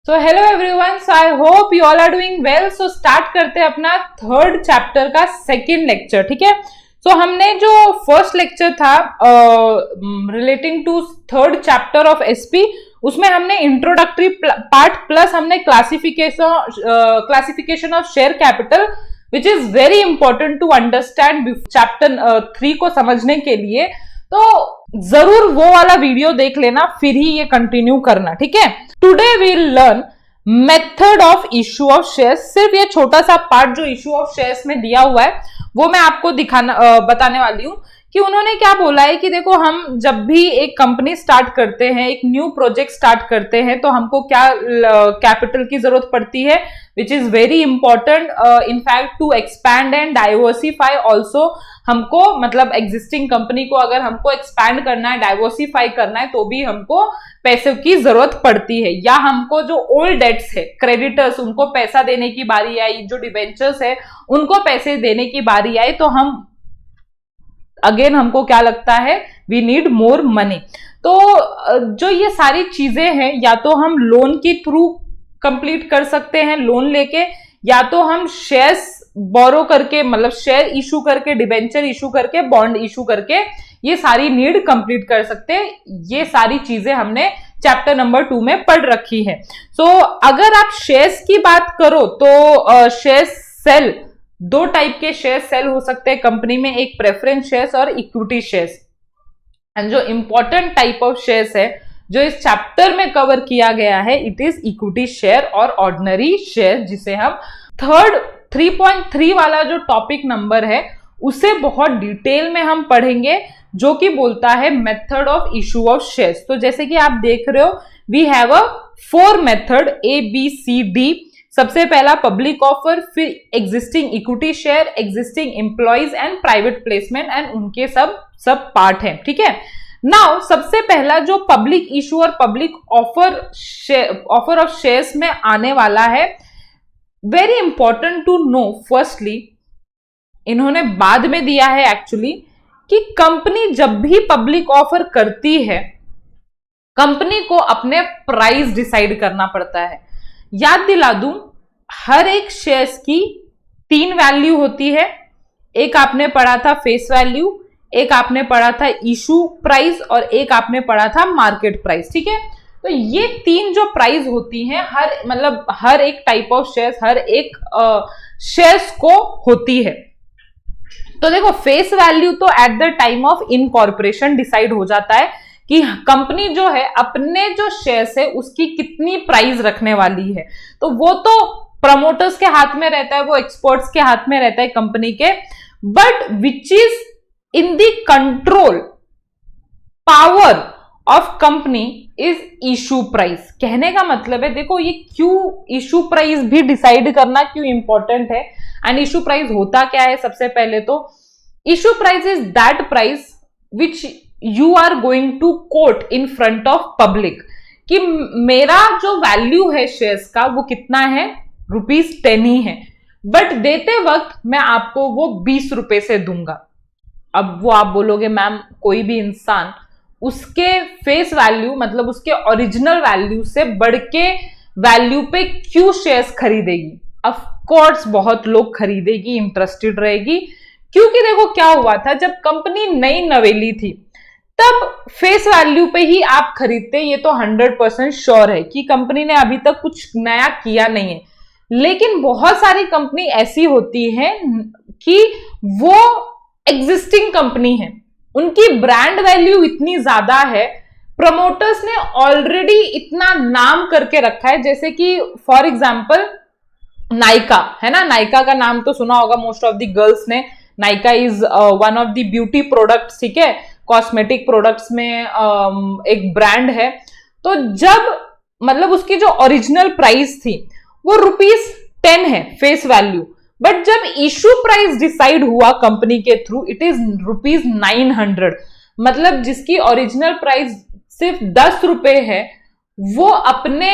So hello everyone, so I hope you all are doing well. So start करते हैं अपना third chapter का second lecture. ठीक है, सो हमने जो फर्स्ट लेक्चर था relating to third chapter of SP, उसमें हमने इंट्रोडक्टरी पार्ट प्लस हमने classification of share capital which is very important to understand chapter 3 को समझने के लिए। तो जरूर वो वाला वीडियो देख लेना, फिर ही ये कंटिन्यू करना। ठीक है, today we learn method of issue of shares. सिर्फ ये छोटा सा पार्ट जो इशू ऑफ शेयर्स में दिया हुआ है वो मैं आपको बताने वाली हूँ कि उन्होंने क्या बोला है कि देखो, हम जब भी एक कंपनी स्टार्ट करते हैं, एक न्यू प्रोजेक्ट स्टार्ट करते हैं, तो हमको क्या कैपिटल की जरूरत पड़ती है, which is very important in fact to expand and diversify also. हमको मतलब एग्जिस्टिंग कंपनी को अगर हमको एक्सपैंड करना है, डाइवर्सिफाई करना है, तो भी हमको पैसे की जरूरत पड़ती है। या हमको जो ओल्ड डेट्स है, क्रेडिटर्स, उनको पैसा देने की बारी आई, जो डिबेंचर्स है उनको पैसे देने की बारी आई, तो हम अगेन हमको क्या लगता है, वी नीड मोर मनी। तो जो ये सारी चीजें हैं, या तो हम लोन के थ्रू कंप्लीट कर सकते हैं, लोन लेके, या तो हम शेयर्स बोरो करके, मतलब शेयर इशू करके, डिबेंचर इशू करके, बॉन्ड इशू करके ये सारी नीड कंप्लीट कर सकते हैं। ये सारी चीजें हमने चैप्टर नंबर 2 में पढ़ रखी है। सो अगर आप शेयर्स की बात करो तो शेयर सेल, दो टाइप के शेयर सेल हो सकते हैं कंपनी में, एक प्रेफरेंस शेयर्स और इक्विटी शेयर्स। एंड जो इंपॉर्टेंट टाइप ऑफ शेयर्स है जो इस चैप्टर में कवर किया गया है, इट इज इक्विटी शेयर और ऑर्डिनरी शेयर, जिसे हम थर्ड 3.3 वाला जो टॉपिक नंबर है उसे बहुत डिटेल में हम पढ़ेंगे, जो कि बोलता है method of issue of shares. तो जैसे कि आप देख रहे हो, we have a 4 method ABCD। सबसे पहला पब्लिक ऑफर, फिर existing equity share, existing employees and private placement, and उनके सब पार्ट हैं। ठीक है, नाउ सबसे पहला जो पब्लिक इशू और पब्लिक ऑफर ऑफ शेयर्स में आने वाला है, very important to know. Firstly इन्होंने बाद में दिया है एक्चुअली कि कंपनी जब भी पब्लिक ऑफर करती है, कंपनी को अपने प्राइस डिसाइड करना पड़ता है। याद दिला दूं, हर एक शेयर्स की 3 वैल्यू होती है। एक आपने पढ़ा था फेस वैल्यू, एक आपने पढ़ा था इशू प्राइस, और एक आपने पढ़ा था मार्केट प्राइस। ठीक है, तो ये 3 जो प्राइस होती हैं हर एक टाइप ऑफ शेयर्स, हर एक शेयर्स को होती है। तो देखो, फेस वैल्यू तो at the time of incorporation decide हो जाता है कि कंपनी जो है अपने जो शेयर्स है उसकी कितनी प्राइस रखने वाली है। तो वो तो प्रमोटर्स के हाथ में रहता है, वो एक्सपर्ट्स के हाथ में रहता है कंपनी के, but which is in the control power of company is issue price. कहने का मतलब है, देखो ये क्यों इशू प्राइस भी डिसाइड करना क्यों इंपॉर्टेंट है, एंड इशू प्राइस होता क्या है। सबसे पहले तो issue price is that price which you are going to quote in front of public, कि मेरा जो वैल्यू है शेयर्स का वो कितना है, ₹10 ही है, बट देते वक्त मैं आपको वो 20 रुपए से दूंगा। अब वो आप बोलोगे मैम, कोई भी इंसान उसके फेस वैल्यू, मतलब उसके ओरिजिनल वैल्यू से बढ़ के वैल्यू पे क्यों शेयर्स खरीदेगी? ऑफ कोर्स बहुत लोग खरीदेगी, इंटरेस्टेड रहेगी, क्योंकि देखो क्या हुआ था, जब कंपनी नई नवेली थी तब फेस वैल्यू पे ही आप खरीदते। ये तो 100% श्योर है कि कंपनी ने अभी तक कुछ नया किया नहीं है। लेकिन बहुत सारी कंपनी ऐसी होती है कि वो एग्जिस्टिंग कंपनी है, उनकी ब्रांड वैल्यू इतनी ज्यादा है, प्रमोटर्स ने ऑलरेडी इतना नाम करके रखा है। जैसे कि फॉर एग्जांपल नायका है ना, नायका का नाम तो सुना होगा मोस्ट ऑफ द गर्ल्स ने। Nykaa is one of the beauty products, ठीक है, कॉस्मेटिक प्रोडक्ट्स में एक ब्रांड है। तो जब मतलब उसकी जो ओरिजिनल प्राइस थी वो ₹10 है फेस वैल्यू, बट जब इशू प्राइस डिसाइड हुआ कंपनी के थ्रू, इट इज ₹900। मतलब जिसकी ओरिजिनल प्राइस सिर्फ 10 रुपए है, वो अपने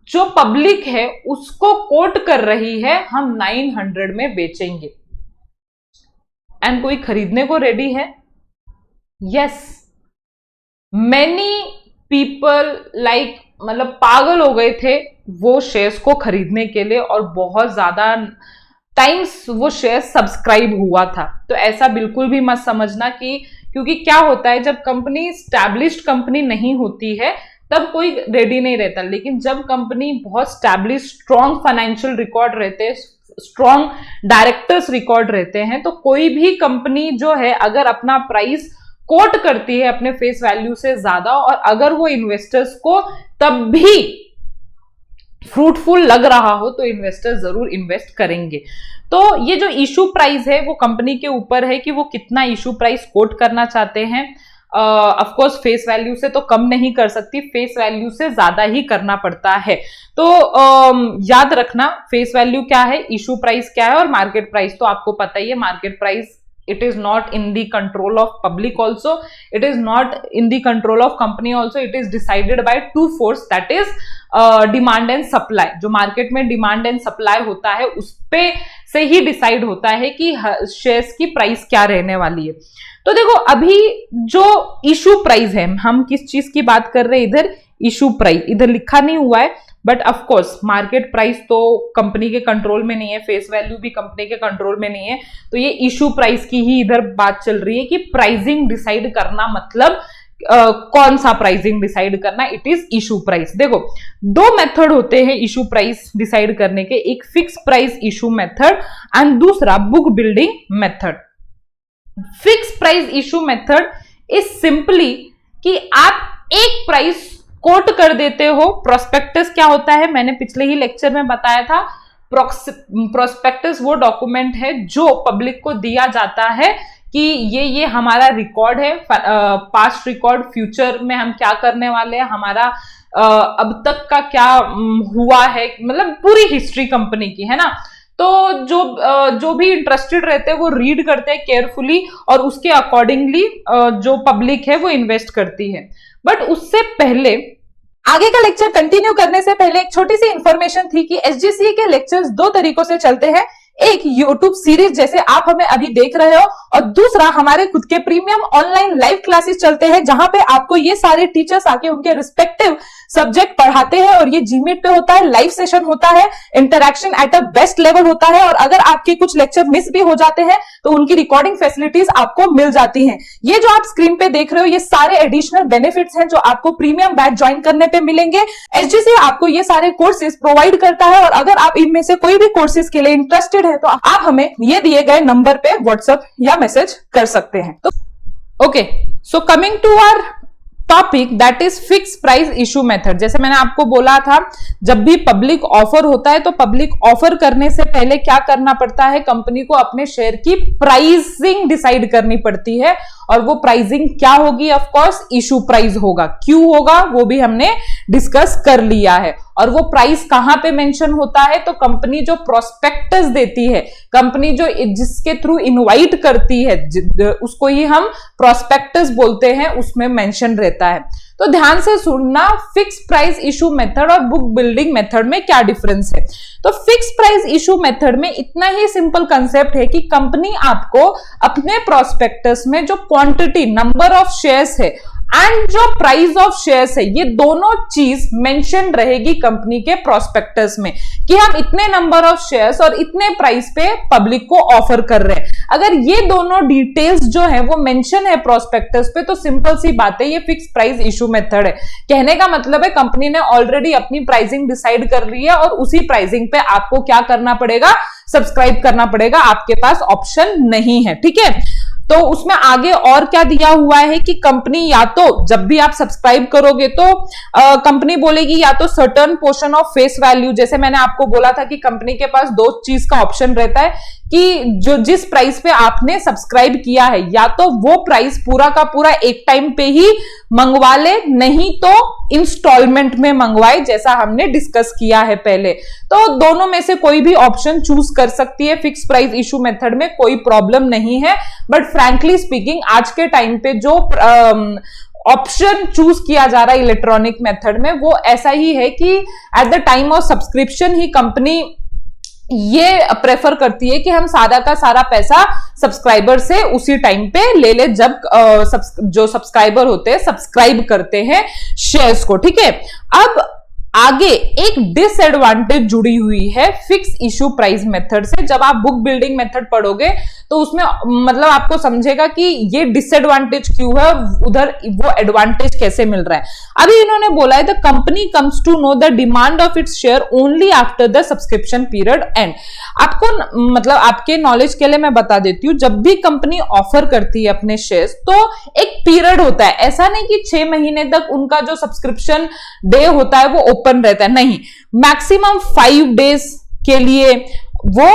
जो पब्लिक है उसको कोट कर रही है, हम 900 में बेचेंगे, एंड कोई खरीदने को रेडी है। यस, मेनी पीपल लाइक मतलब पागल हो गए थे वो शेयर्स को खरीदने के लिए और बहुत ज्यादा टाइम्स वो शेयर सब्सक्राइब हुआ था। तो ऐसा बिल्कुल भी मत समझना कि, क्योंकि क्या होता है जब कंपनी स्टैब्लिश्ड कंपनी नहीं होती है तब कोई रेडी नहीं रहता, लेकिन जब कंपनी बहुत स्टैब्लिश स्ट्रॉन्ग फाइनेंशियल रिकॉर्ड रहते हैं, स्ट्रॉन्ग डायरेक्टर्स रिकॉर्ड रहते हैं, तो कोई भी कंपनी जो है अगर अपना प्राइस कोट करती है अपने फेस वैल्यू से ज्यादा, और अगर वो इन्वेस्टर्स को तब भी फ्रूटफुल लग रहा हो तो इन्वेस्टर जरूर इन्वेस्ट करेंगे। तो ये जो इशू प्राइस है वो कंपनी के ऊपर है कि वो कितना इशू प्राइस कोट करना चाहते हैं। ऑफ कोर्स फेस वैल्यू से तो कम नहीं कर सकती, फेस वैल्यू से ज्यादा ही करना पड़ता है। तो याद रखना फेस वैल्यू क्या है, इशू प्राइस क्या है और मार्केट प्राइस तो आपको पता ही है। Market price it is not in the control of public also, it is not in the control of company also, it is decided by two force, that is demand and supply। जो market में demand and supply होता है उस पे से ही decide होता है कि शेयर्स की प्राइस क्या रहने वाली है। तो देखो अभी जो इशू प्राइस है, हम किस चीज की बात कर रहे हैं, इधर इशू प्राइस इधर लिखा नहीं हुआ है, but of course market price तो कंपनी के कंट्रोल में नहीं है, फेस वैल्यू भी कंपनी के कंट्रोल में नहीं है। तो ये इशू प्राइस की ही इधर बात चल रही है कि प्राइसिंग डिसाइड करना, मतलब कौन सा प्राइसिंग डिसाइड करना, इट इज इशू प्राइस। देखो दो मेथड होते हैं इशू प्राइस डिसाइड करने के, एक fix price issue method and दूसरा book building method. Fix price issue method is simply कि आप एक प्राइस कोट कर देते हो। प्रोस्पेक्टस क्या होता है, मैंने पिछले ही लेक्चर में बताया था। प्रोस्पेक्टस वो डॉक्यूमेंट है जो पब्लिक को दिया जाता है कि ये हमारा रिकॉर्ड है, पास्ट रिकॉर्ड, फ्यूचर में हम क्या करने वाले हैं, हमारा अब तक का क्या हुआ है, मतलब पूरी हिस्ट्री कंपनी की, है ना। तो जो भी इंटरेस्टेड रहते हैं वो रीड करते हैं केयरफुली और उसके अकॉर्डिंगली जो पब्लिक है वो इन्वेस्ट करती है। बट उससे पहले, आगे का लेक्चर कंटिन्यू करने से पहले एक छोटी सी इंफॉर्मेशन थी कि एसजीसीए के लेक्चर्स दो तरीकों से चलते हैं। एक यूट्यूब सीरीज जैसे आप हमें अभी देख रहे हो, और दूसरा हमारे खुद के प्रीमियम ऑनलाइन लाइव क्लासेस चलते हैं जहां पे आपको ये सारे टीचर्स आके उनके रिस्पेक्टिव सब्जेक्ट पढ़ाते हैं। और ये जीमीट पे होता है, लाइव सेशन होता है, interaction at a best level होता है। और अगर आपके कुछ लेक्चर मिस भी हो जाते हैं तो उनकी रिकॉर्डिंग फैसिलिटीज आपको मिल जाती हैं। ये जो आप स्क्रीन पे देख रहे हो ये सारे एडिशनल बेनिफिट्स हैं जो आपको प्रीमियम बैच ज्वाइन करने पे मिलेंगे। एसजीसीए आपको ये सारे कोर्सेज प्रोवाइड करता है, और अगर आप इनमें से कोई भी कोर्सेज के लिए इंटरेस्टेड है तो आप हमें ये दिए गए नंबर पे व्हाट्सएप या मैसेज कर सकते हैं। तो okay, so coming to our topic that is fix price issue method. जैसे मैंने आपको बोला था, जब भी पब्लिक ऑफर होता है तो पब्लिक ऑफर करने से पहले क्या करना पड़ता है, कंपनी को अपने शेयर की प्राइसिंग डिसाइड करनी पड़ती है। और वो प्राइसिंग क्या होगी, ऑफ कोर्स इशू प्राइस होगा। क्यों होगा वो भी हमने डिस्कस कर लिया है। और वो प्राइस कहां पे मेंशन होता है, तो कंपनी जो प्रोस्पेक्टस देती है, कंपनी जो जिसके थ्रू इनवाइट करती है, उसको ही हम प्रोस्पेक्टस बोलते हैं, उसमें मेंशन रहता है। तो ध्यान से सुनना, फिक्स प्राइस इशू मेथड और बुक बिल्डिंग मेथड में क्या डिफरेंस है। तो फिक्स प्राइस इशू मेथड में इतना ही सिंपल कंसेप्ट है कि कंपनी आपको अपने प्रोस्पेक्टस में जो क्वांटिटी, नंबर ऑफ शेयर्स है एंड जो प्राइस ऑफ शेयर्स है, ये दोनों चीज मेंशन रहेगी कंपनी के प्रोस्पेक्टस में कि हम इतने नंबर ऑफ शेयर्स और इतने प्राइस पे पब्लिक को ऑफर कर रहे हैं। अगर ये दोनों डिटेल्स जो है वो मेंशन है प्रोस्पेक्टस पे, तो सिंपल सी बात है, ये फिक्स प्राइस इशू मेथड है। कहने का मतलब है कंपनी ने ऑलरेडी अपनी प्राइसिंग डिसाइड कर ली है और उसी प्राइसिंग पे आपको क्या करना पड़ेगा, सब्सक्राइब करना पड़ेगा, आपके पास ऑप्शन नहीं है। ठीक है, तो उसमें आगे और क्या दिया हुआ है कि कंपनी या तो जब भी आप सब्सक्राइब करोगे तो कंपनी बोलेगी या तो certain portion of face value. जैसे मैंने आपको बोला था कि कंपनी के पास दो चीज का ऑप्शन रहता है कि जो जिस प्राइस पे आपने सब्सक्राइब किया है, या तो वो प्राइस पूरा का पूरा एक टाइम पे ही मंगवा ले, नहीं तो इंस्टॉलमेंट में मंगवाए, जैसा हमने डिस्कस किया है पहले। तो दोनों में से कोई भी ऑप्शन चूज कर सकती है। फिक्स प्राइस इशू मेथड में कोई प्रॉब्लम नहीं है। बट फ्रैंकली स्पीकिंग आज के टाइम पे जो ऑप्शन चूज किया जा रहा है इलेक्ट्रॉनिक मेथड में, वो ऐसा ही है कि at the time of subscription he company ये प्रेफर करती है कि हम सारा का सारा पैसा सब्सक्राइबर से उसी टाइम पे ले ले जब जो सब्सक्राइबर होते हैं सब्सक्राइब करते हैं शेयर्स को। ठीक है, अब आगे एक डिसएडवांटेज जुड़ी हुई है फिक्स इशू प्राइस मेथड से। जब आप बुक बिल्डिंग मेथड पढ़ोगे तो उसमें मतलब आपको समझेगा कि ये डिसएडवांटेज क्यों है, उधर वो एडवांटेज कैसे मिल रहा है। अभी इन्होंने बोला है the company comes to know the demand of its share only after the subscription period end. आपको मतलब आपके नॉलेज के लिए मैं बता देती हूँ, जब भी कंपनी ऑफर करती है अपने शेयर्स तो एक पीरियड होता है, ऐसा नहीं कि 6 महीने तक उनका जो सब्सक्रिप्शन डे होता है वो ओपन रहता है, नहीं, मैक्सिमम 5 डेज के लिए वो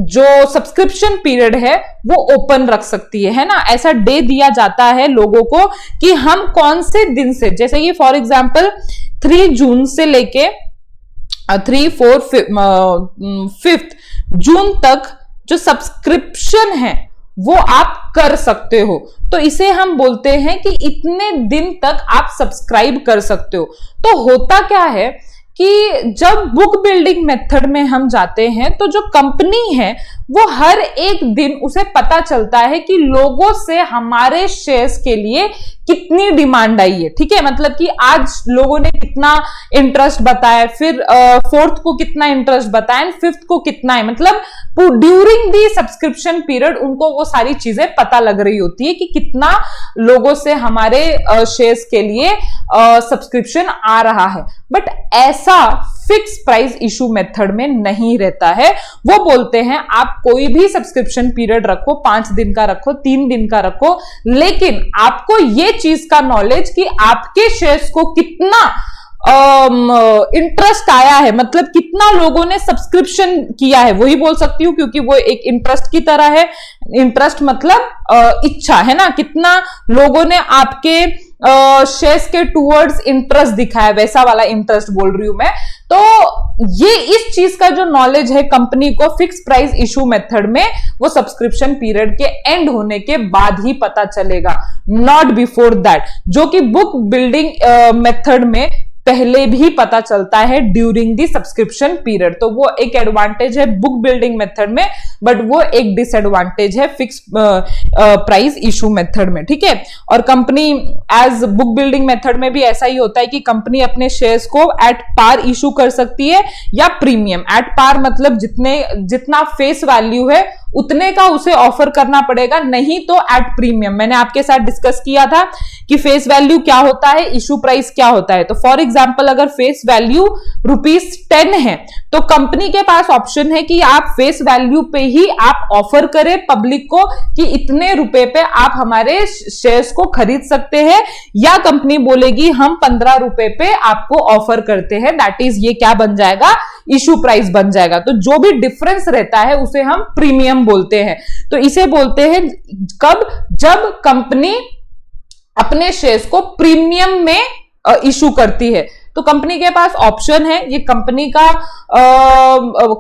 जो सब्सक्रिप्शन पीरियड है वो ओपन रख सकती है ना। ऐसा डे दिया जाता है लोगों को कि हम कौन से दिन से, जैसे कि फॉर एग्जांपल 3 जून से लेके 3, 4, 5 जून तक जो सब्सक्रिप्शन है वो आप कर सकते हो, तो इसे हम बोलते हैं कि इतने दिन तक आप सब्सक्राइब कर सकते हो। तो होता क्या है कि जब बुक बिल्डिंग मेथड में हम जाते हैं तो जो कंपनी है वो हर एक दिन उसे पता चलता है कि लोगों से हमारे शेयर्स के लिए कितनी डिमांड आई है, ठीक है। मतलब कि आज लोगों ने कितना इंटरेस्ट बताया, फिर 4th को कितना इंटरेस्ट बताया, 5th को कितना है, मतलब ड्यूरिंग दी सब्सक्रिप्शन पीरियड उनको वो सारी चीजें पता लग रही होती है कि कितना लोगों से हमारे शेयर्स के लिए सब्सक्रिप्शन आ रहा है। बट ऐसा फिक्स प्राइस इशू मेथड में नहीं रहता है। वो बोलते हैं आप कोई भी सब्सक्रिप्शन पीरियड रखो, 5 दिन का रखो, 3 दिन का रखो, लेकिन आपको ये चीज का नॉलेज कि आपके शेयर्स को कितना इंटरेस्ट आया है, मतलब कितना लोगों ने सब्सक्रिप्शन किया है, वही बोल सकती हूँ क्योंकि वो एक इंटरेस्ट की तरह है। इंटरेस्ट मतलब इच्छा है ना, कितना लोगों ने आपके शेयर्स के टूवर्ड्स इंटरेस्ट दिखाया, वैसा वाला इंटरेस्ट बोल रही हूं मैं। तो ये इस चीज का जो नॉलेज है कंपनी को फिक्स प्राइस इशू मेथड में वो सब्सक्रिप्शन पीरियड के एंड होने के बाद ही पता चलेगा, नॉट बिफोर दैट, जो कि बुक बिल्डिंग मेथड में पहले भी पता चलता है ड्यूरिंग दी सब्सक्रिप्शन पीरियड। तो वो एक एडवांटेज है बुक बिल्डिंग मेथड में, बट वो एक डिसएडवांटेज है फिक्स प्राइस इशू मेथड में, ठीक है। और company as book building method में भी ऐसा ही होता है कि कंपनी अपने शेयर्स को एट पार इशू कर सकती है या प्रीमियम। एट पार मतलब जितना फेस वैल्यू है उतने का उसे ऑफर करना पड़ेगा, नहीं तो एट प्रीमियम। मैंने आपके साथ डिस्कस किया था कि फेस वैल्यू क्या होता है, इशू प्राइस क्या होता है। तो फॉर एग्जांपल अगर फेस वैल्यू ₹10 है तो कंपनी के पास ऑप्शन है कि आप फेस वैल्यू पे ही आप ऑफर करें पब्लिक को कि इतने रुपए पे आप हमारे शेयर्स को खरीद सकते हैं, या कंपनी बोलेगी हम 15 रुपए पे आपको ऑफर करते हैं, दैट इज ये क्या बन जाएगा, इशू प्राइस बन जाएगा। तो जो भी डिफरेंस रहता है उसे हम प्रीमियम बोलते हैं। तो इसे बोलते हैं कब, जब कंपनी अपने शेयर्स को प्रीमियम में इशू करती है। तो कंपनी के पास ऑप्शन है, ये कंपनी का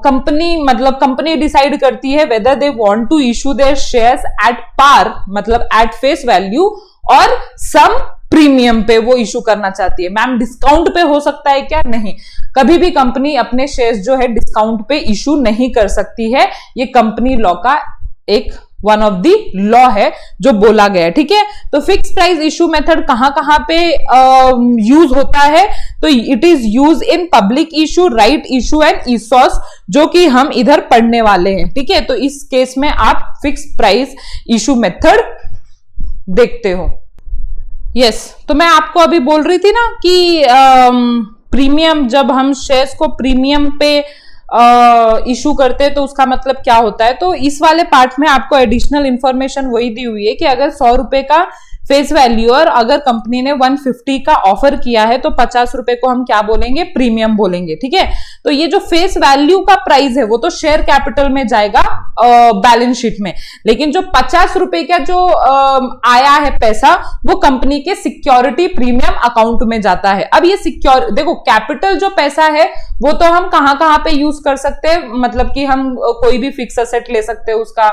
कंपनी डिसाइड करती है whether they want to issue their shares at par मतलब एट फेस वैल्यू और सम प्रीमियम पे वो इशू करना चाहती है। मैम डिस्काउंट पे हो सकता है क्या? नहीं, कभी भी कंपनी अपने शेयर्स जो है डिस्काउंट पे इशू नहीं कर सकती है। ये कंपनी लॉ का एक वन ऑफ दी लॉ है जो बोला गया है, ठीक है। तो फिक्स प्राइस इशू मेथड कहां कहां पे यूज होता है? तो it is use in public issue, right issue and ESOS, जो कि हम इधर पढ़ने वाले हैं, ठीक है। तो इस केस में आप फिक्स प्राइस इशू मेथड देखते हो। यस, तो मैं आपको अभी बोल रही थी ना कि प्रीमियम, जब हम शेयर्स को प्रीमियम पे इशू करते हैं तो उसका मतलब क्या होता है। तो इस वाले पार्ट में आपको एडिशनल इंफॉर्मेशन वही दी हुई है कि अगर 100 रुपए का फेस वैल्यू और अगर कंपनी ने 150 का ऑफर किया है तो 50 रुपए को हम क्या बोलेंगे, प्रीमियम बोलेंगे, ठीक है। तो ये जो फेस वैल्यू का प्राइस है वो तो शेयर कैपिटल में जाएगा बैलेंस शीट में, लेकिन जो 50 रुपए का जो आया है पैसा वो कंपनी के सिक्योरिटी प्रीमियम अकाउंट में जाता है। अब ये देखो कैपिटल जो पैसा है वो तो हम कहां कहां पे यूज कर सकते हैं, मतलब कि हम कोई भी फिक्स एसेट ले सकते हैं, उसका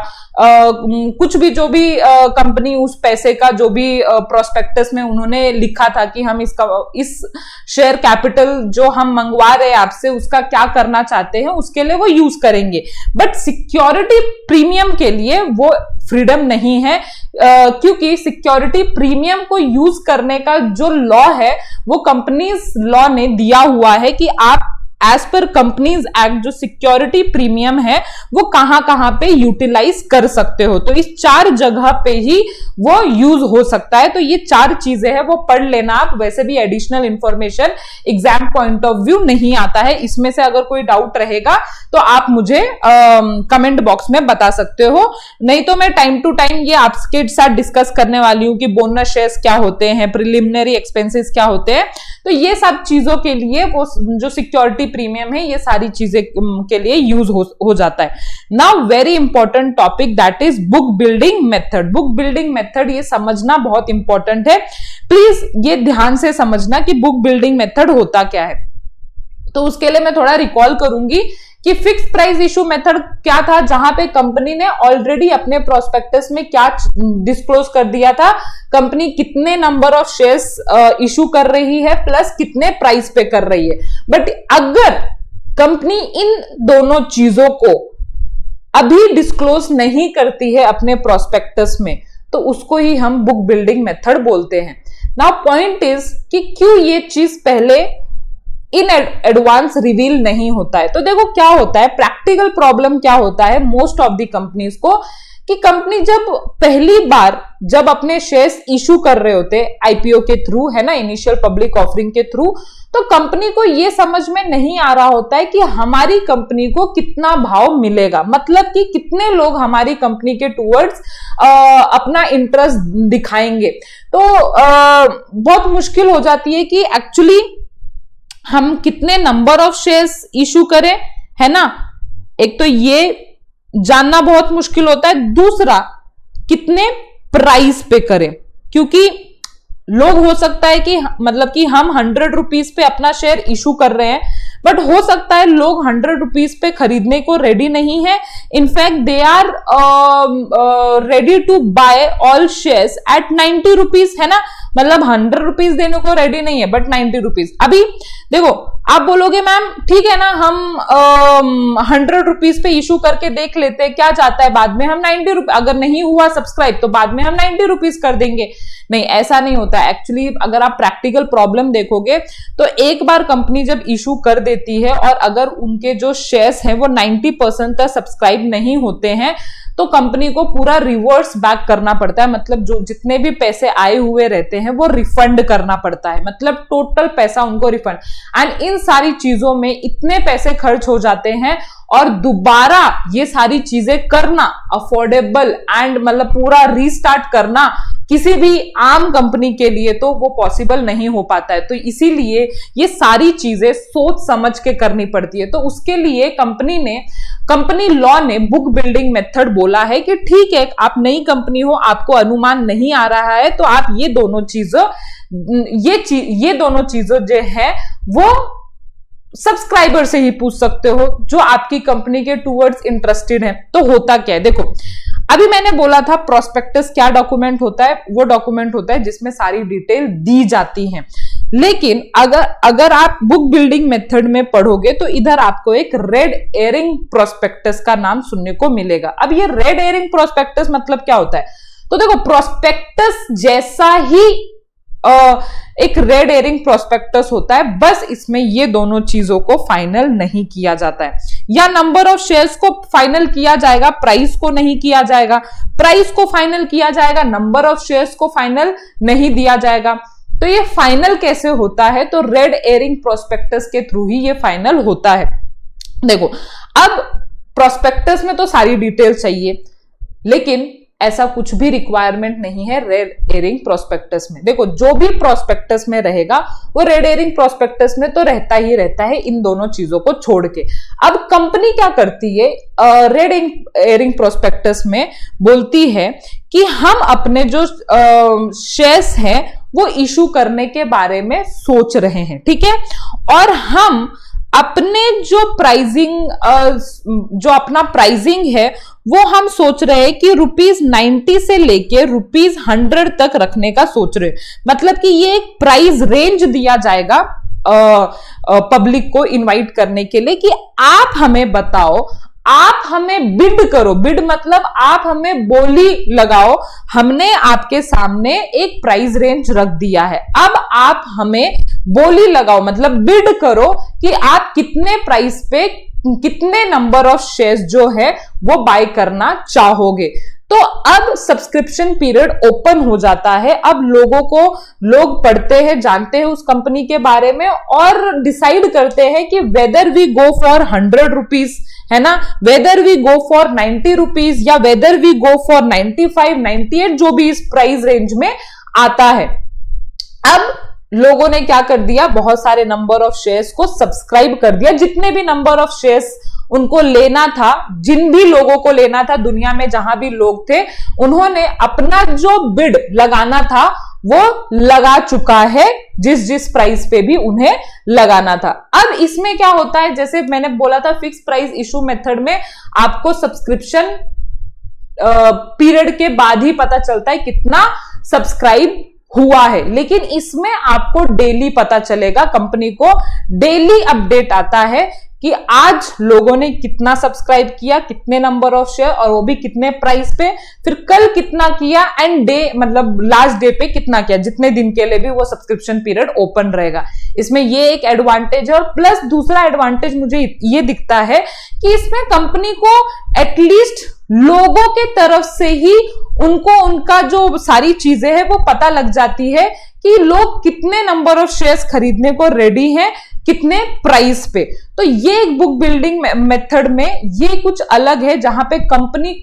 कुछ भी जो भी कंपनी उस पैसे का जो भी प्रोस्पेक्टस में उन्होंने लिखा था कि हम इस शेयर कैपिटल जो हम मंगवा रहे हैं आपसे उसका क्या करना चाहते हैं उसके लिए वो यूज करेंगे। बट सिक्योरिटी प्रीमियम के लिए वो फ्रीडम नहीं है क्योंकि सिक्योरिटी प्रीमियम को यूज करने का जो लॉ है वो कंपनीज लॉ ने दिया हुआ है कि आप एज पर कंपनीज एक्ट जो सिक्योरिटी प्रीमियम है वो कहां कहां पे यूटिलाइज कर सकते हो। तो इस 4 जगह पे ही वो यूज हो सकता है। तो ये 4 चीजें हैं, वो पढ़ लेना आप। वैसे भी additional information exam point of view नहीं आता है। इसमें से अगर कोई डाउट रहेगा तो आप मुझे कमेंट बॉक्स में बता सकते हो, नहीं तो मैं टाइम टू टाइम ये आपके साथ डिस्कस करने वाली हूं कि बोनस शेयर्स क्या होते हैं, प्रिलिमिनरी एक्सपेंसेस क्या होते हैं। तो ये सब चीजों के लिए वो जो सिक्योरिटी प्रीमियम है ये सारी चीजें के लिए यूज हो जाता है। Now very important topic that is book building method. Book building method ये समझना बहुत इंपॉर्टेंट है। प्लीज ये ध्यान से समझना कि बुक बिल्डिंग मेथड होता क्या है। तो उसके लिए मैं थोड़ा रिकॉल करूंगी कि फिक्स प्राइस इशू मेथड क्या था, जहां पे कंपनी ने ऑलरेडी अपने प्रोस्पेक्टस में क्या डिस्क्लोज कर दिया था, कंपनी कितने नंबर ऑफ शेयर्स इशू कर रही है प्लस कितने प्राइस पे कर रही है। बट अगर कंपनी इन दोनों चीजों को अभी डिस्क्लोज नहीं करती है अपने प्रोस्पेक्टस में, तो उसको ही हम बुक बिल्डिंग मेथड बोलते हैं। नाउ पॉइंट इज कि क्यों ये चीज पहले इन एडवांस रिवील नहीं होता है। तो देखो क्या होता है, प्रैक्टिकल प्रॉब्लम क्या होता है मोस्ट ऑफ द कंपनीज को, कि कंपनी जब पहली बार जब अपने शेयर्स इशू कर रहे होते आईपीओ के थ्रू, है ना, इनिशियल पब्लिक ऑफरिंग के थ्रू, तो कंपनी को यह समझ में नहीं आ रहा होता है कि हमारी कंपनी को कितना भाव मिलेगा, मतलब कि कितने लोग हमारी कंपनी के टूवर्ड्स अपना इंटरेस्ट दिखाएंगे। तो बहुत मुश्किल हो जाती है कि एक्चुअली हम कितने नंबर ऑफ शेयर्स इशू करें, है ना। एक तो ये जानना बहुत मुश्किल होता है, दूसरा कितने प्राइस पे करें, क्योंकि लोग हो सकता है कि मतलब कि हम 100 रुपीज पे अपना शेयर इशू कर रहे हैं, बट हो सकता है लोग 100 रुपीज पे खरीदने को रेडी नहीं है। In fact they are ready to buy all shares at 90 rupees, है ना, मतलब 100 रुपीज देने को रेडी नहीं है बट 90 रुपीज। अभी देखो आप बोलोगे मैम ठीक है ना, हम 100 रुपीज पे इशू करके देख लेते हैं क्या जाता है, बाद में हम 90 रुपीज, अगर नहीं हुआ सब्सक्राइब तो बाद में हम 90 रुपीज कर देंगे। नहीं, ऐसा नहीं होता एक्चुअली। अगर आप प्रैक्टिकल प्रॉब्लम देखोगे तो एक बार कंपनी जब इशू कर देती है और अगर उनके जो शेयर्स हैं वो 90% तक सब्सक्राइब नहीं होते हैं तो कंपनी को पूरा रिवर्स बैक करना पड़ता है, मतलब जो जितने भी पैसे आए हुए रहते हैं वो रिफंड करना पड़ता है, मतलब टोटल पैसा उनको रिफंड। एंड इन सारी चीजों में इतने पैसे खर्च हो जाते हैं और दोबारा ये सारी चीजें करना अफोर्डेबल एंड मतलब पूरा रीस्टार्ट करना किसी भी आम कंपनी के लिए तो वो पॉसिबल नहीं हो पाता है। तो इसीलिए ये सारी चीजें सोच समझ के करनी पड़ती है। तो उसके लिए कंपनी लॉ ने बुक बिल्डिंग मेथड बोला है कि ठीक है, आप नई कंपनी हो, आपको अनुमान नहीं आ रहा है, तो आप ये दोनों चीजों जो है वो सब्सक्राइबर से ही पूछ सकते हो जो आपकी कंपनी के टूवर्ड्स इंटरेस्टेड हैं। तो होता क्या है, देखो अभी मैंने बोला था प्रोस्पेक्टस क्या डॉक्यूमेंट होता है, वो डॉक्यूमेंट होता है जिसमें सारी डिटेल दी जाती है। लेकिन अगर आप बुक बिल्डिंग मेथड में पढ़ोगे तो इधर आपको एक रेड एरिंग प्रोस्पेक्टस का नाम सुनने को मिलेगा। अब ये रेड एरिंग प्रोस्पेक्टस मतलब क्या होता है, तो देखो प्रोस्पेक्टस जैसा ही एक रेड एरिंग प्रोस्पेक्टस होता है, बस इसमें ये दोनों चीजों को फाइनल नहीं किया जाता है, या नंबर ऑफ शेयर्स को फाइनल किया जाएगा, प्राइस को नहीं किया जाएगा, प्राइस को फाइनल किया जाएगा, नंबर ऑफ शेयर्स को फाइनल नहीं दिया जाएगा। तो ये फाइनल कैसे होता है, तो रेड एरिंग प्रोस्पेक्टस के थ्रू ही ये फाइनल होता है। देखो अब प्रोस्पेक्टस में तो सारी डिटेल चाहिए, लेकिन ऐसा कुछ भी रिक्वायरमेंट नहीं है रेड एरिंग प्रोस्पेक्टस में। देखो जो भी प्रोस्पेक्टस में रहेगा वो रेड एरिंग प्रोस्पेक्टस में तो रहता ही रहता है, इन दोनों चीजों को छोड़ के। अब कंपनी क्या करती है, रेड एरिंग प्रोस्पेक्टस में बोलती है कि हम अपने जो शेयर्स हैं वो इशू करने के बारे में सोच रहे हैं, ठीक है, और हम अपने जो अपना प्राइसिंग है वो हम सोच रहे हैं कि ₹90 से लेके ₹100 तक रखने का सोच रहे हैं। मतलब कि ये एक प्राइस रेंज दिया जाएगा पब्लिक को इनवाइट करने के लिए कि आप हमें बताओ आप हमें बिड करो, बिड मतलब आप हमें बोली लगाओ, हमने आपके सामने एक प्राइस रेंज रख दिया है, अब आप हमें बोली लगाओ मतलब बिड करो कि आप कितने प्राइस पे कितने नंबर ऑफ शेयर्स जो है वो बाय करना चाहोगे। तो अब सब्सक्रिप्शन पीरियड ओपन हो जाता है। अब लोग पढ़ते हैं, जानते हैं उस कंपनी के बारे में और डिसाइड करते हैं कि whether we go for 100 rupees, है ना, whether we go for 90 rupees या वेदर वी गो फॉर 95, 98, जो भी इस प्राइस रेंज में आता है। अब लोगों ने क्या कर दिया, बहुत सारे नंबर ऑफ शेयर्स को सब्सक्राइब कर दिया। जितने भी नंबर ऑफ शेयर्स उनको लेना था, जिन भी लोगों को लेना था दुनिया में जहां भी लोग थे, उन्होंने अपना जो बिड लगाना था वो लगा चुका है, जिस प्राइस पे भी उन्हें लगाना था। अब इसमें क्या होता है, जैसे मैंने बोला था फिक्स प्राइस इशू मेथड में आपको सब्सक्रिप्शन पीरियड के बाद ही पता चलता है कितना सब्सक्राइब हुआ है, लेकिन इसमें आपको डेली पता चलेगा, कंपनी को डेली अपडेट आता है कि आज लोगों ने कितना सब्सक्राइब किया, कितने नंबर ऑफ शेयर और वो भी कितने प्राइस पे, फिर कल कितना किया एंड डे मतलब लास्ट डे पे कितना किया, जितने दिन के लिए भी वो सब्सक्रिप्शन पीरियड ओपन रहेगा। इसमें ये एक एडवांटेज है। और प्लस दूसरा एडवांटेज मुझे ये दिखता है कि इसमें कंपनी को एटलीस्ट लोगों के तरफ से ही उनको उनका जो सारी चीजें हैं वो पता लग जाती है कि लोग कितने नंबर ऑफ शेयर्स खरीदने को रेडी हैं, कितने प्राइस पे। तो ये एक बुक बिल्डिंग मेथड में ये कुछ अलग है, जहां पे कंपनी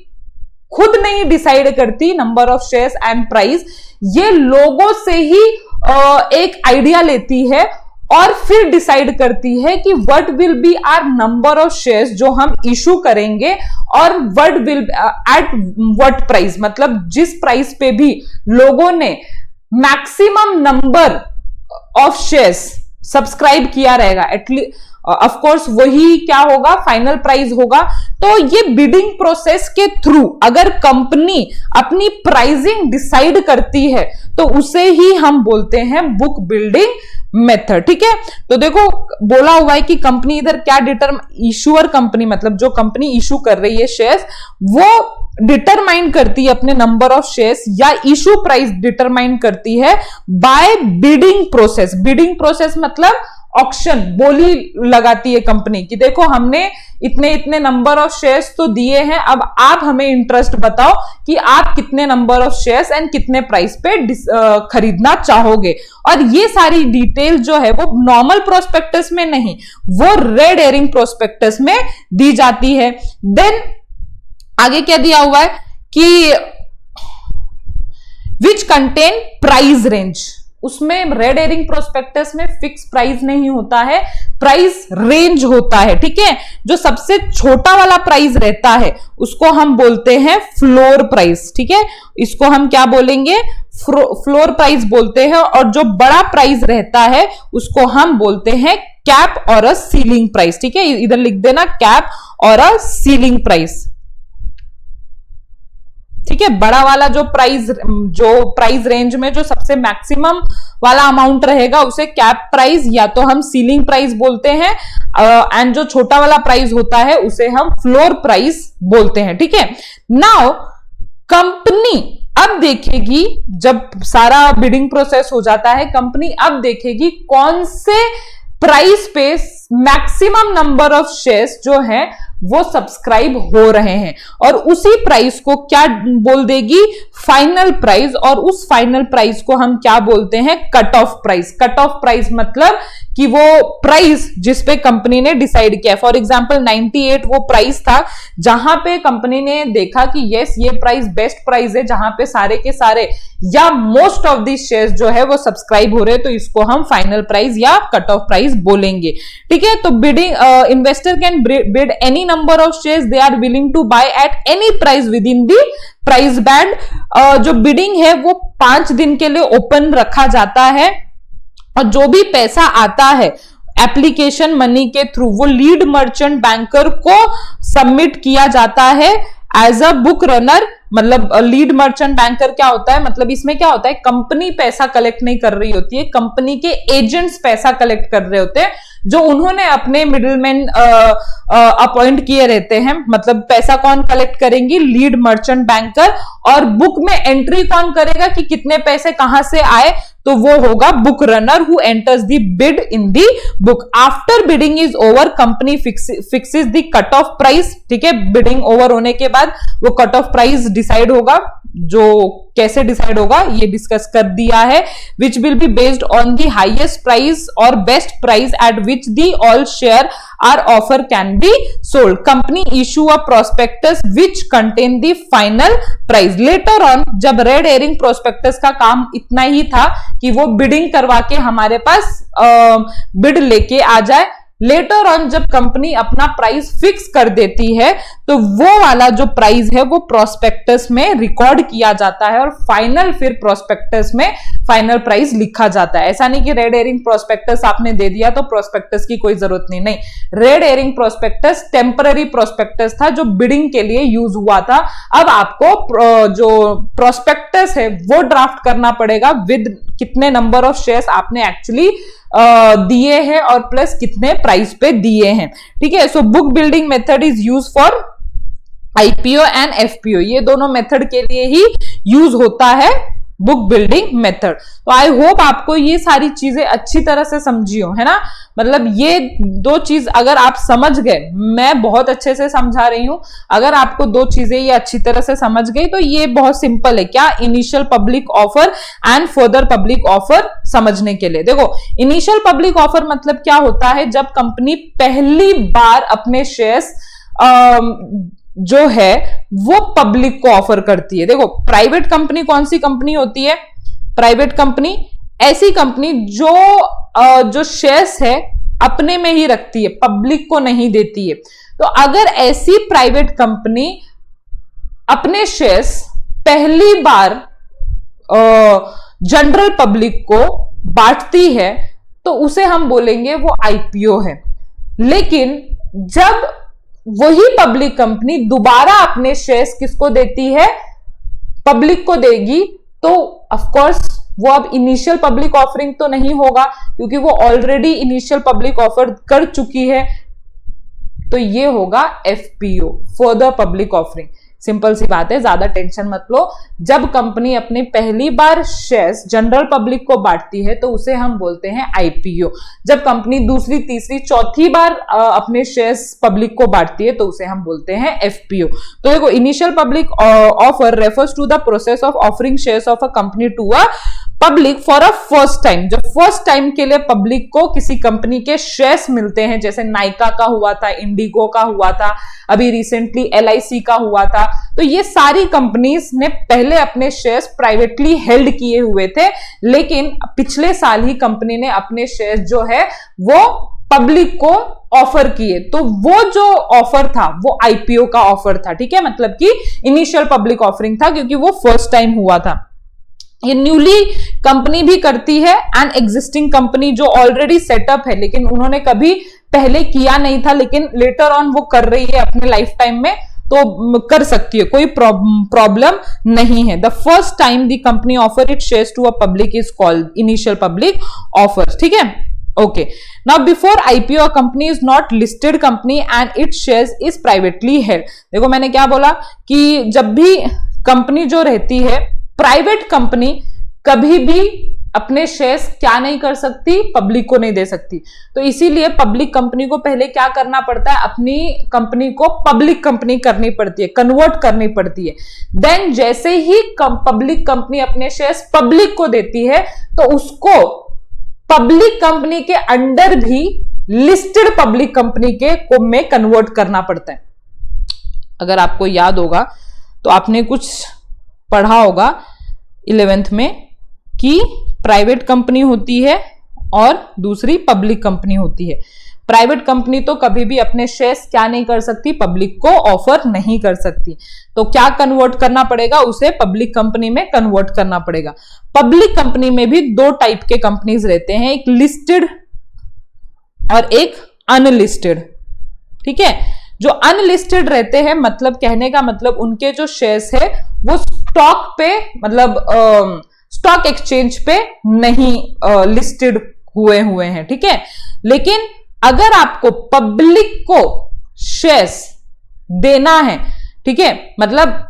खुद नहीं डिसाइड करती number of shares and price, ये लोगों से ही एक आइडिया लेती है और फिर डिसाइड करती है कि what will be our number of shares जो हम इशू करेंगे और what will at what price, मतलब जिस प्राइस पे भी लोगों ने maximum number of shares subscribe किया रहेगा, एटलीस्ट ऑफ कोर्स वही क्या होगा, फाइनल प्राइस होगा। तो ये बिडिंग प्रोसेस के थ्रू अगर कंपनी अपनी प्राइसिंग डिसाइड करती है तो उसे ही हम बोलते हैं बुक बिल्डिंग मेथड। ठीक है, तो देखो बोला हुआ है कि कंपनी इधर क्या इशूअर कंपनी मतलब जो कंपनी इशू कर रही है शेयर्स, वो डिटरमाइन करती है अपने नंबर ऑफ शेयर्स या इशू प्राइस डिटरमाइन करती है by bidding process. Bidding process मतलब ऑक्शन, बोली लगाती है कंपनी कि देखो हमने इतने इतने नंबर ऑफ शेयर्स तो दिए हैं, अब आप हमें इंटरेस्ट बताओ कि आप कितने नंबर ऑफ शेयर्स एंड कितने प्राइस पे खरीदना चाहोगे। और ये सारी डिटेल जो है वो नॉर्मल प्रोस्पेक्टस में नहीं, वो रेड हेरिंग प्रोस्पेक्टस में दी जाती है। देन आगे क्या दिया हुआ है कि विच कंटेन प्राइस रेंज, उसमें रेड हेरिंग प्रोस्पेक्टस में फिक्स प्राइस नहीं होता है, प्राइस रेंज होता है। ठीक है, जो सबसे छोटा वाला प्राइस रहता है उसको हम बोलते हैं फ्लोर प्राइस। ठीक है, इसको हम क्या बोलेंगे, फ्लोर प्राइस बोलते हैं। और जो बड़ा प्राइस रहता है उसको हम बोलते हैं कैप और अ सीलिंग प्राइस। ठीक है, इधर लिख देना कैप और अ सीलिंग प्राइस। ठीक है, बड़ा वाला जो प्राइस रेंज में जो सबसे मैक्सिमम वाला अमाउंट रहेगा उसे कैप प्राइस या तो हम सीलिंग प्राइस बोलते हैं, एंड जो छोटा वाला प्राइस होता है उसे हम फ्लोर प्राइस बोलते हैं। ठीक है, नाउ कंपनी अब देखेगी, जब सारा बिडिंग प्रोसेस हो जाता है, कंपनी अब देखेगी कौन से प्राइस पे मैक्सिमम नंबर ऑफ शेयर्स जो है वो सब्सक्राइब हो रहे हैं और उसी प्राइस को क्या बोल देगी, फाइनल प्राइस। और उस फाइनल प्राइस को हम क्या बोलते हैं, cut off price. Cut off price मतलब कि वो प्राइस जिस पे कंपनी ने डिसाइड किया। फॉर एग्जांपल 98 वो प्राइस था जहां पे कंपनी ने देखा कि यस ये प्राइस बेस्ट प्राइस है, जहां पे सारे के सारे या मोस्ट ऑफ दी शेयर्स जो है वो सब्सक्राइब हो रहे हैं, तो इसको हम फाइनल प्राइस या कट ऑफ प्राइस बोलेंगे। ठीक है, तो bidding investor can bid any number of shares they are willing to buy at any price within the price band. जो बिडिंग है वो 5 दिन के लिए ओपन रखा जाता है और जो भी पैसा आता है एप्लीकेशन मनी के थ्रू वो लीड मर्चेंट बैंकर को सबमिट किया जाता है एज अ बुक रनर। मतलब लीड मर्चेंट बैंकर क्या होता है, मतलब इसमें क्या होता है, कंपनी पैसा कलेक्ट नहीं कर रही होती है, कंपनी के एजेंट्स पैसा कलेक्ट कर रहे होते हैं। जो उन्होंने अपने मिडिलमैन अपॉइंट किए रहते हैं। मतलब पैसा कौन कलेक्ट करेंगी? Lead merchant banker. और बुक में एंट्री कौन करेगा कि कितने पैसे कहां से आए? तो वो होगा book runner who enters the bid in the book. After bidding is over company fixes the cut off price. ठीक है, बिडिंग ओवर होने के बाद वो कट ऑफ प्राइस डिसाइड होगा। जो कैसे डिसाइड होगा ये डिस्कस कर दिया है। Which will be based on the highest price और best price at which the all share are offer can be sold. Company issue a prospectus which contain the final price. Later on जब red herring prospectus का काम इतना ही था कि वो bidding करवा के हमारे पास बिड लेके आ जाए, लेटर ऑन जब कंपनी अपना प्राइस फिक्स कर देती है तो वो वाला जो प्राइस है वो प्रोस्पेक्टस में रिकॉर्ड किया जाता है और फाइनल फिर प्रोस्पेक्टस में फाइनल प्राइस लिखा जाता है। ऐसा नहीं कि रेड एरिंग प्रोस्पेक्टस आपने दे दिया तो प्रोस्पेक्टस की कोई जरूरत नहीं। Red herring prospectus temporary prospectus था जो बिडिंग के लिए यूज हुआ था। अब आपको जो प्रोस्पेक्टस है वो ड्राफ्ट करना पड़ेगा विद कितने नंबर ऑफ शेयर्स आपने एक्चुअली दिए हैं और प्लस कितने प्राइस पे दिए हैं। ठीक है, so book building method is use for IPO and FPO. ये दोनों मेथड के लिए ही यूज होता है बुक बिल्डिंग मेथड। तो आई होप आपको ये सारी चीजें अच्छी तरह से समझी हो, है ना। मतलब ये दो चीज अगर आप समझ गए, मैं बहुत अच्छे से समझा रही हूं, अगर आपको दो चीजें ये अच्छी तरह से समझ गई तो ये बहुत सिंपल है। क्या? Initial public offer and further public offer समझने के लिए देखो, इनिशियल पब्लिक ऑफर मतलब क्या होता है? जब कंपनी पहली बार अपने शेयर्स जो है वो पब्लिक को ऑफर करती है। देखो, प्राइवेट कंपनी कौन सी कंपनी होती है? प्राइवेट कंपनी ऐसी कंपनी जो शेयर्स है अपने में ही रखती है, पब्लिक को नहीं देती है। तो अगर ऐसी प्राइवेट कंपनी अपने शेयर्स पहली बार जनरल पब्लिक को बांटती है तो उसे हम बोलेंगे वो आईपीओ है। लेकिन जब वही पब्लिक कंपनी दोबारा अपने शेयर्स किसको देती है? पब्लिक को देगी, तो ऑफ कोर्स वो अब इनिशियल पब्लिक ऑफरिंग तो नहीं होगा क्योंकि वो ऑलरेडी इनिशियल पब्लिक ऑफर कर चुकी है। तो ये होगा FPO, further public offering. Simple सी बात है, ज्यादा टेंशन मत लो। जब कंपनी अपनी पहली बार शेयर्स जनरल पब्लिक को बांटती है तो उसे हम बोलते हैं आईपीओ। जब कंपनी दूसरी, तीसरी, चौथी बार अपने शेयर्स पब्लिक को बांटती है तो उसे हम बोलते हैं एफपीओ। तो देखो, initial public offer refers to the process of offering shares of a company to a public for a first time. जब फर्स्ट टाइम के लिए पब्लिक को किसी कंपनी के शेयर्स मिलते हैं, जैसे नाइका का हुआ था, इंडिगो का हुआ था, अभी रिसेंटली एलआईसी का हुआ था, तो ये सारी कंपनीज ने पहले अपने शेयर्स प्राइवेटली हेल्ड किए हुए थे, लेकिन पिछले साल ही कंपनी ने अपने शेयर्स जो है वो पब्लिक को ऑफर किए। तो वो जो ऑफर था वो आईपीओ का ऑफर था। ठीक है, मतलब कि इनिशियल पब्लिक ऑफरिंग था क्योंकि वो फर्स्ट टाइम हुआ था। ये न्यूली कंपनी भी करती है एंड एग्जिस्टिंग कंपनी जो ऑलरेडी सेटअप है लेकिन उन्होंने कभी पहले किया नहीं था, लेकिन लेटर ऑन वो कर रही है अपने लाइफ टाइम में, तो कर सकती है, कोई प्रॉब्लम नहीं है। The first time the company offer it shares to a public is called initial public offer. ठीक है, okay. Now before IPO company is not listed company and it shares is privately held. देखो, मैंने क्या बोला कि जब भी company जो रहती है, प्राइवेट कंपनी कभी भी अपने शेयर्स क्या नहीं कर सकती? पब्लिक को नहीं दे सकती। तो इसीलिए पब्लिक कंपनी को पहले क्या करना पड़ता है? अपनी कंपनी को पब्लिक कंपनी करनी पड़ती है, कन्वर्ट करनी पड़ती है। देन जैसे ही पब्लिक कंपनी अपने शेयर्स पब्लिक को देती है तो उसको पब्लिक कंपनी के अंडर भी लिस्टेड पब्लिक कंपनी के में कन्वर्ट करना पड़ता है। अगर आपको याद होगा तो आपने कुछ पढ़ा होगा 11th में कि प्राइवेट कंपनी होती है और दूसरी पब्लिक कंपनी होती है। प्राइवेट कंपनी तो कभी भी अपने शेयर्स क्या नहीं कर सकती? पब्लिक को ऑफर नहीं कर सकती। तो क्या कन्वर्ट करना पड़ेगा? उसे पब्लिक कंपनी में कन्वर्ट करना पड़ेगा। पब्लिक कंपनी में भी दो टाइप के कंपनीज रहते हैं, एक लिस्टेड और एक अनलिस्टेड। ठीक है, जो अनलिस्टेड रहते हैं, मतलब कहने का मतलब उनके जो शेयर्स है वो स्टॉक पे, मतलब स्टॉक एक्सचेंज पे नहीं लिस्टेड हुए हैं। ठीक है, लेकिन अगर आपको पब्लिक को शेयर्स देना है, ठीक है, मतलब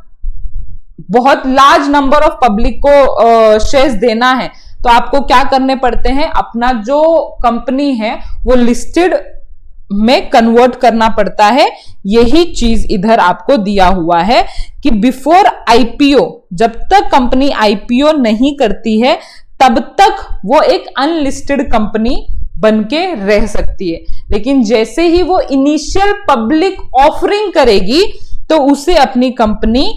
बहुत लार्ज नंबर ऑफ पब्लिक को शेयर्स देना है, तो आपको क्या करने पड़ते हैं, अपना जो कंपनी है वो लिस्टेड में कन्वर्ट करना पड़ता है। यही चीज इधर आपको दिया हुआ है कि बिफोर आईपीओ, जब तक कंपनी आईपीओ नहीं करती है तब तक वो एक अनलिस्टेड कंपनी बन के रह सकती है, लेकिन जैसे ही वो इनिशियल पब्लिक ऑफरिंग करेगी तो उसे अपनी कंपनी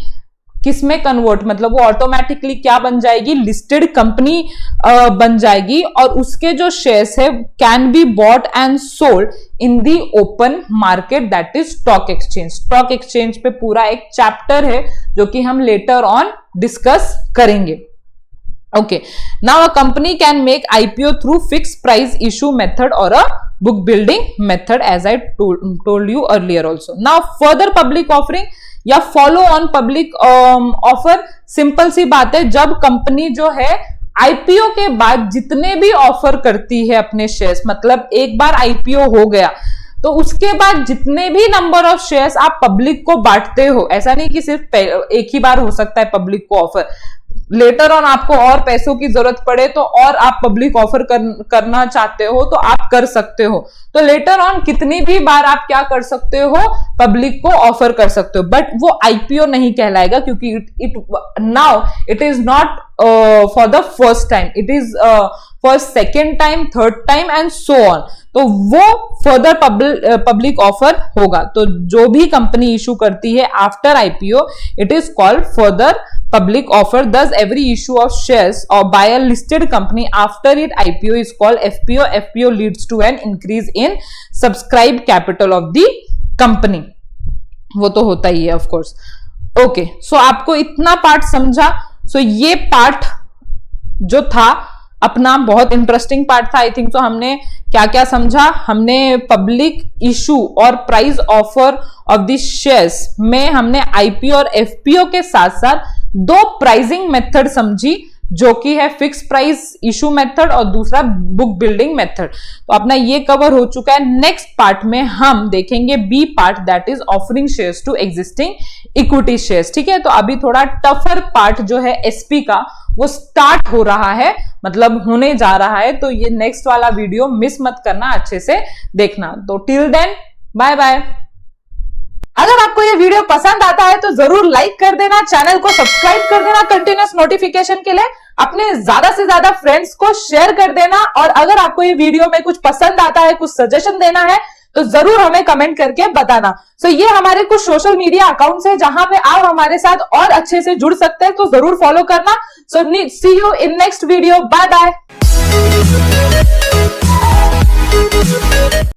किसमें कन्वर्ट, मतलब वो ऑटोमेटिकली क्या बन जाएगी, लिस्टेड कंपनी बन जाएगी, और उसके जो शेयर्स है can be bought and sold in the open market, that is stock exchange. Stock exchange पे पूरा एक चैप्टर है जो कि हम लेटर ऑन डिस्कस करेंगे। Okay, now a company can make IPO through fixed price issue method or a book building method, as I told you earlier also. Now further public offering या follow on public offer, simple सी बात है, जब company जो है IPO के बाद जितने भी ऑफर करती है अपने शेयर्स, मतलब एक बार आईपीओ हो गया तो उसके बाद जितने भी नंबर ऑफ शेयर्स आप पब्लिक को बांटते हो, ऐसा नहीं कि सिर्फ एक ही बार हो सकता है पब्लिक को ऑफर, लेटर ऑन आपको और पैसों की जरूरत पड़े तो और आप पब्लिक ऑफर करना चाहते हो तो आप कर सकते हो। तो लेटर ऑन कितनी भी बार आप क्या कर सकते हो, पब्लिक को ऑफर कर सकते हो, बट वो आईपीओ नहीं कहलाएगा, क्योंकि now it is not for the first time, it is for second time, third time and so on. तो वो फर्दर पब्लिक ऑफर होगा। तो जो भी कंपनी इशू करती है after IPO, it is called further public offer. Thus every issue of shares or by a listed company after it IPO is called FPO. FPO leads to an increase in subscribed capital of the company. वो तो होता ही है of course. Okay, so आपको इतना part समझा। So ये part जो था अपना बहुत इंटरेस्टिंग पार्ट था। आई थिंक तो हमने क्या क्या समझा, हमने पब्लिक इशू और price offer of the shares में हमने आईपीओ और एफपीओ के साथ साथ दो प्राइसिंग मेथड समझी, जो कि है फिक्स प्राइस इशू मेथड और दूसरा बुक बिल्डिंग मेथड। तो अपना ये कवर हो चुका है। नेक्स्ट पार्ट में हम देखेंगे B part, that is offering shares to existing equity shares. ठीक है, तो अभी थोड़ा टफर पार्ट जो है एसपी का वो स्टार्ट हो रहा है, मतलब होने जा रहा है। तो ये नेक्स्ट वाला वीडियो मिस मत करना, अच्छे से देखना। तो टिल देन बाय बाय। अगर आपको ये वीडियो पसंद आता है तो जरूर लाइक कर देना, चैनल को सब्सक्राइब कर देना कंटिन्यूअस नोटिफिकेशन के लिए, अपने ज्यादा से ज्यादा फ्रेंड्स को शेयर कर देना। और अगर आपको ये वीडियो में कुछ पसंद आता है, कुछ सजेशन देना है, तो जरूर हमें कमेंट करके बताना। सो ये हमारे कुछ सोशल मीडिया अकाउंट्स है जहां पे आप हमारे साथ और अच्छे से जुड़ सकते हैं, तो जरूर फॉलो करना। So see you in next video, bye bye.